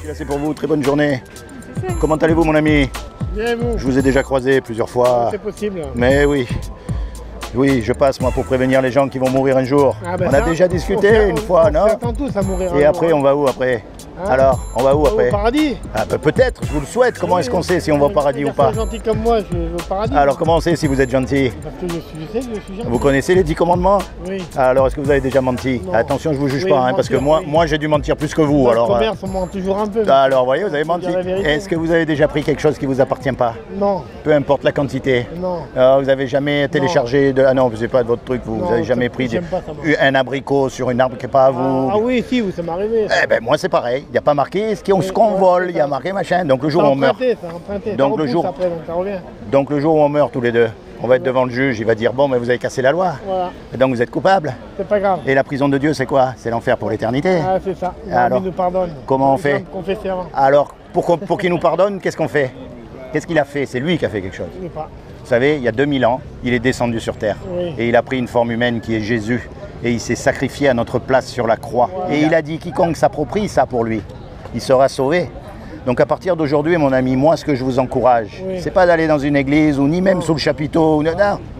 Là, c'est pour vous, très bonne journée. Comment allez-vous, mon ami? Bien, vous? Je vous ai déjà croisé plusieurs fois. C'est possible. Mais oui. Oui, je passe moi pour prévenir les gens qui vont mourir un jour. Ah ben on ça, a déjà discuté une fois, non? On s'attend tous à mourir. Et après, on va où après? Alors, on va où après? Au paradis. Ah, bah, peut-être, je vous le souhaite. Comment est-ce qu'on sait si on va au paradis ou pas? Gentil comme moi, je vais au paradis. Alors, comment on sait si vous êtes gentil? Parce que je sais, je suis gentil. Vous connaissez les 10 commandements? Oui. Alors, est-ce que vous avez déjà menti? Non. Attention, je vous juge Oui, pas, hein, mentir, parce que moi j'ai dû mentir plus que vous. Dans Alors, le commerce, on ment toujours un peu. alors, vous voyez, vous avez Faut menti. dire la vérité. Est-ce que vous avez déjà pris quelque chose qui vous appartient pas? Non. Peu importe la quantité. Non. Vous avez jamais téléchargé de... Ah non, c'est pas de votre truc, vous. Non, Vous avez jamais pris j'aime pas ça, moi. un abricot sur une arbre qui n'est pas à vous. Ah oui, si, ça m'est arrivé. Eh ben moi c'est pareil, il n'y a pas marqué ce qu'on vole, il y a marqué machin. Donc le jour où on meurt. C'est emprunté. Donc le jour. Après, donc ça revient. Donc le jour où on meurt tous les deux, on va être devant le juge, il va dire bon mais vous avez cassé la loi. Voilà. Et donc vous êtes coupable. C'est pas grave. Et la prison de Dieu c'est quoi? C'est l'enfer pour l'éternité. Ah, c'est ça. Alors, il nous pardonne. comment on fait? Confesser avant. Alors pour qu'il nous pardonne, qu'est-ce qu'on fait? Qu'est-ce qu'il a fait? C'est lui qui a fait quelque chose. Je sais pas. Vous savez, il y a 2000 ans, il est descendu sur terre. Oui. Et il a pris une forme humaine qui est Jésus. Et il s'est sacrifié à notre place sur la croix. Voilà. Et il a dit, quiconque s'approprie ça pour lui, il sera sauvé. Donc à partir d'aujourd'hui, mon ami, moi ce que je vous encourage, Oui. c'est pas d'aller dans une église ou ni même sous le chapiteau. Non,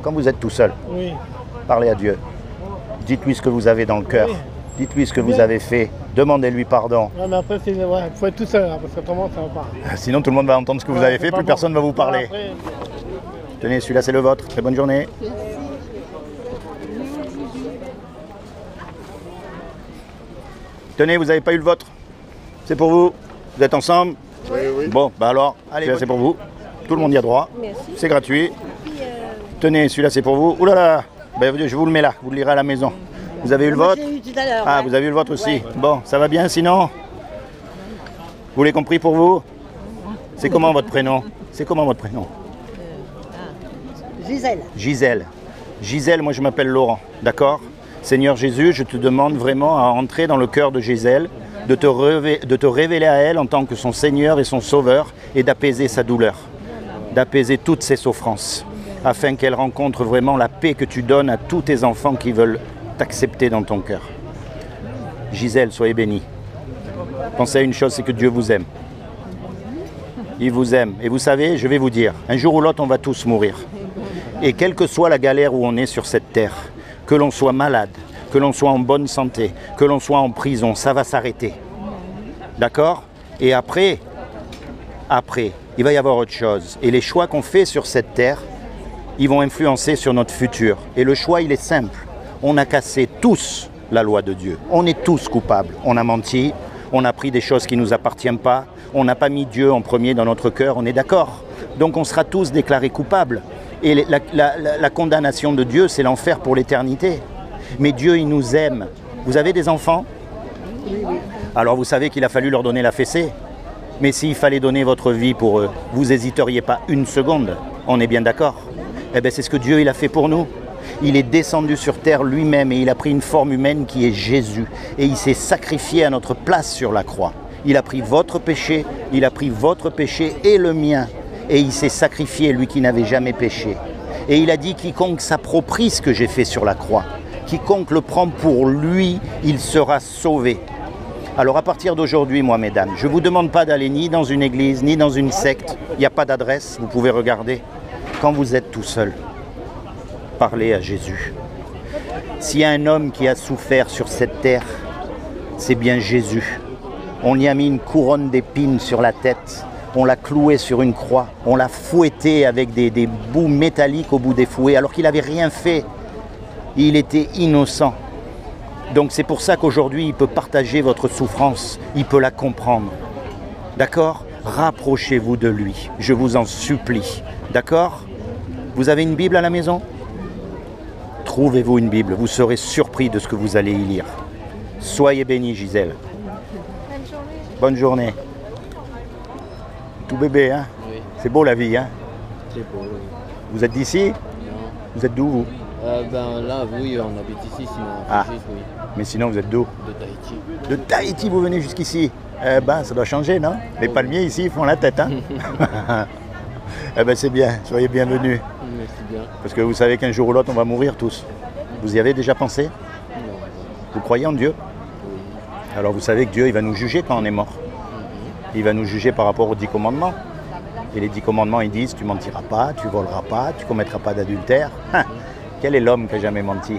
quand vous êtes tout seul, Oui. parlez à Dieu. Dites-lui ce que vous avez dans le cœur. Oui. Dites-lui ce que vous Bien. avez fait. Demandez-lui pardon. Ouais, mais après, faut être tout seul, hein, parce qu'autrement, ça va pas. Sinon tout le monde va entendre ce que vous Ouais, avez c'est fait, pas plus bon. personne ne va vous parler. Après, Tenez, celui-là c'est le vôtre. Très bonne journée. Tenez, vous n'avez pas eu le vôtre. C'est pour vous. Vous êtes ensemble? Oui, oui. Bon, bah alors, celui-là c'est pour vous. Tout le monde y a droit. C'est gratuit. Tenez, celui-là c'est pour vous. Ouh là là, ben, je vous le mets là, vous le lirez à la maison. Vous avez eu le Moi, vôtre? j'ai eu tout à l'heure. Ah, ouais. vous avez eu le vôtre aussi. Ouais. Bon, ça va bien sinon? Vous l'avez compris pour vous? C'est comment votre prénom? C'est comment votre prénom? Gisèle. Gisèle. Gisèle, moi je m'appelle Laurent, d'accord? Seigneur Jésus, je te demande vraiment à entrer dans le cœur de Gisèle, de te révéler à elle en tant que son Seigneur et son Sauveur et d'apaiser sa douleur, d'apaiser toutes ses souffrances, afin qu'elle rencontre vraiment la paix que tu donnes à tous tes enfants qui veulent t'accepter dans ton cœur. Gisèle, soyez bénie. Pensez à une chose, c'est que Dieu vous aime. Il vous aime. Et vous savez, je vais vous dire, un jour ou l'autre, on va tous mourir. Et quelle que soit la galère où on est sur cette terre, que l'on soit malade, que l'on soit en bonne santé, que l'on soit en prison, ça va s'arrêter. D'accord? Et après, il va y avoir autre chose. Et les choix qu'on fait sur cette terre, ils vont influencer sur notre futur. Et le choix, il est simple. On a cassé tous la loi de Dieu. On est tous coupables. On a menti, on a pris des choses qui ne nous appartiennent pas, on n'a pas mis Dieu en premier dans notre cœur, on est d'accord. Donc on sera tous déclarés coupables. Et la condamnation de Dieu, c'est l'enfer pour l'éternité. Mais Dieu, il nous aime. Vous avez des enfants? Alors vous savez qu'il a fallu leur donner la fessée. Mais s'il fallait donner votre vie pour eux, vous n'hésiteriez pas une seconde. On est bien d'accord? Eh bien c'est ce que Dieu il a fait pour nous. Il est descendu sur terre lui-même et il a pris une forme humaine qui est Jésus. Et il s'est sacrifié à notre place sur la croix. Il a pris votre péché, il a pris votre péché et le mien. Et il s'est sacrifié, lui qui n'avait jamais péché. Et il a dit, quiconque s'approprie ce que j'ai fait sur la croix, quiconque le prend pour lui, il sera sauvé. Alors à partir d'aujourd'hui, moi, mesdames, je ne vous demande pas d'aller ni dans une église, ni dans une secte. Il n'y a pas d'adresse, vous pouvez regarder. Quand vous êtes tout seul, parlez à Jésus. S'il y a un homme qui a souffert sur cette terre, c'est bien Jésus. On y a mis une couronne d'épines sur la tête. On l'a cloué sur une croix, on l'a fouetté avec des bouts métalliques au bout des fouets, alors qu'il n'avait rien fait. Il était innocent. Donc c'est pour ça qu'aujourd'hui, il peut partager votre souffrance, il peut la comprendre. D'accord? Rapprochez-vous de lui, je vous en supplie. D'accord? Vous avez une Bible à la maison? Trouvez-vous une Bible, vous serez surpris de ce que vous allez y lire. Soyez bénis, Gisèle. Bonne journée. Bonne journée. Tout bébé, hein? Oui, C'est beau la vie, hein? c'est beau. Oui. Vous êtes d'ici? Non. Vous êtes d'où, vous? Ben là, oui, on habite ici, sinon Ah. juste, oui, Mais sinon, vous êtes d'où? de Tahiti. De Tahiti, vous venez jusqu'ici? Eh ben, ça doit changer, non? Les palmiers ici, ils font la tête, hein? Eh ben, c'est bien, soyez bienvenus. Merci bien. Parce que vous savez qu'un jour ou l'autre, on va mourir tous. Vous y avez déjà pensé? Non. Vous croyez en Dieu? Oui. Alors vous savez que Dieu, il va nous juger quand on est mort. Il va nous juger par rapport aux 10 commandements. Et les 10 commandements, ils disent, tu mentiras pas, tu voleras pas, tu commettras pas d'adultère. Hein, quel est l'homme qui n'a jamais menti?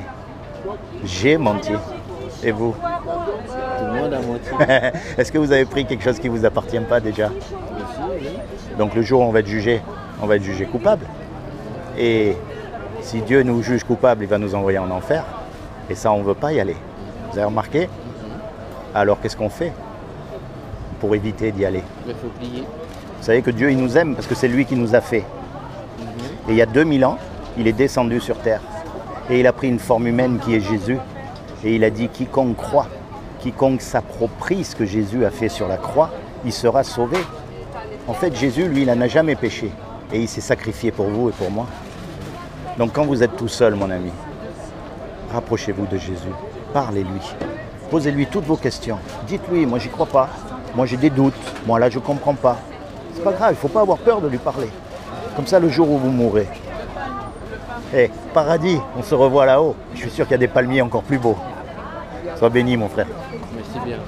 J'ai menti. Et vous? Tout le monde a menti. Est-ce que vous avez pris quelque chose qui ne vous appartient pas déjà? Bien sûr, oui. Donc le jour où on va être jugé coupable. Et si Dieu nous juge coupable, il va nous envoyer en enfer. Et ça, on ne veut pas y aller. Vous avez remarqué? Alors qu'est-ce qu'on fait pour éviter d'y aller? Il faut plier. Vous savez que Dieu, il nous aime parce que c'est lui qui nous a fait. Et il y a 2000 ans, il est descendu sur terre. Et il a pris une forme humaine qui est Jésus. Et il a dit, quiconque croit, quiconque s'approprie ce que Jésus a fait sur la croix, il sera sauvé. En fait, Jésus, lui, il n'a jamais péché. Et il s'est sacrifié pour vous et pour moi. Donc quand vous êtes tout seul, mon ami, rapprochez-vous de Jésus. Parlez-lui. Posez-lui toutes vos questions. Dites-lui, moi, j'y crois pas. Moi, j'ai des doutes. Moi, là, je ne comprends pas. C'est pas grave, il ne faut pas avoir peur de lui parler. Comme ça, le jour où vous mourrez, paradis, on se revoit là-haut. Je suis sûr qu'il y a des palmiers encore plus beaux. Sois béni, mon frère. Merci bien.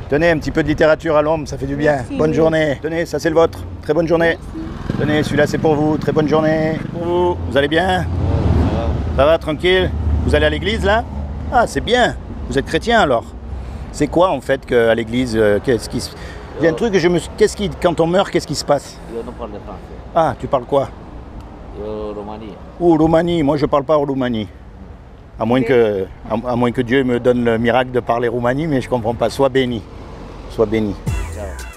Tenez, un petit peu de littérature à l'ombre, ça fait du bien. Merci. Bonne journée. Tenez, ça c'est le vôtre. Très bonne journée. Tenez, celui-là c'est pour vous. Très bonne journée. Pour vous. Vous allez bien? Ça va, tranquille? Vous allez à l'église là? Ah, c'est bien. Vous êtes chrétien alors? C'est quoi en fait qu'à l'église, qu'est-ce qui se... Il y a un truc que quand on meurt, qu'est-ce qui se passe? Je ne parle pas français. Ah, tu parles quoi? Roumanie. Oh, Roumanie. Moi, je parle pas Roumanie. À moins que Dieu me donne le miracle de parler Roumanie, mais je comprends pas. Sois béni. Sois béni. Ciao.